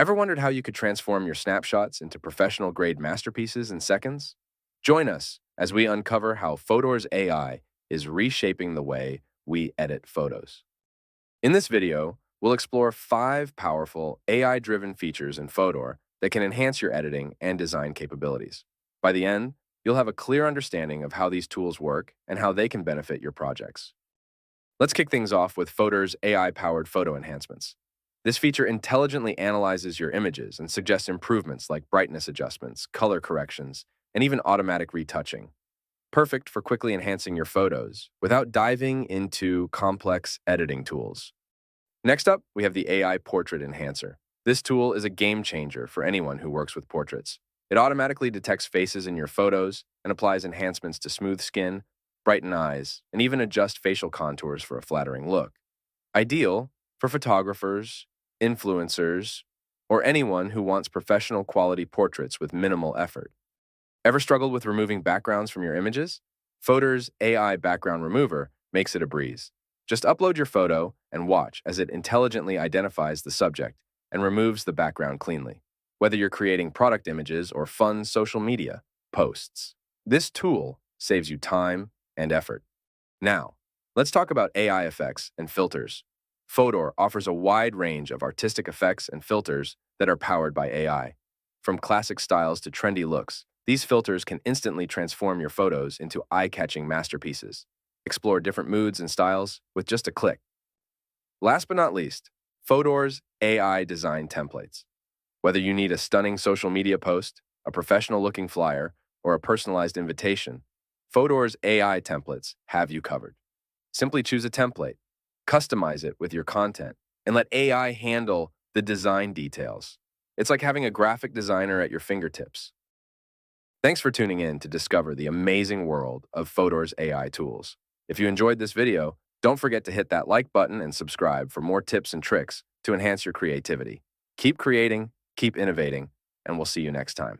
Ever wondered how you could transform your snapshots into professional-grade masterpieces in seconds? Join us as we uncover how Fotor's AI is reshaping the way we edit photos. In this video, we'll explore 5 powerful AI-driven features in Fotor that can enhance your editing and design capabilities. By the end, you'll have a clear understanding of how these tools work and how they can benefit your projects. Let's kick things off with Fotor's AI-powered photo enhancements. This feature intelligently analyzes your images and suggests improvements like brightness adjustments, color corrections, and even automatic retouching. Perfect for quickly enhancing your photos without diving into complex editing tools. Next up, we have the AI Portrait Enhancer. This tool is a game changer for anyone who works with portraits. It automatically detects faces in your photos and applies enhancements to smooth skin, brighten eyes, and even adjust facial contours for a flattering look. Ideal for photographers, influencers, or anyone who wants professional quality portraits with minimal effort. Ever struggled with removing backgrounds from your images? Fotor's AI Background Remover makes it a breeze. Just upload your photo and watch as it intelligently identifies the subject and removes the background cleanly, whether you're creating product images or fun social media posts. This tool saves you time and effort. Now, let's talk about AI effects and filters. Fotor offers a wide range of artistic effects and filters that are powered by AI. From classic styles to trendy looks, these filters can instantly transform your photos into eye-catching masterpieces. Explore different moods and styles with just a click. Last but not least, Fotor's AI design templates. Whether you need a stunning social media post, a professional-looking flyer, or a personalized invitation, Fotor's AI templates have you covered. Simply choose a template, customize it with your content, and let AI handle the design details. It's like having a graphic designer at your fingertips. Thanks for tuning in to discover the amazing world of Fotor's AI tools. If you enjoyed this video, don't forget to hit that like button and subscribe for more tips and tricks to enhance your creativity. Keep creating, keep innovating, and we'll see you next time.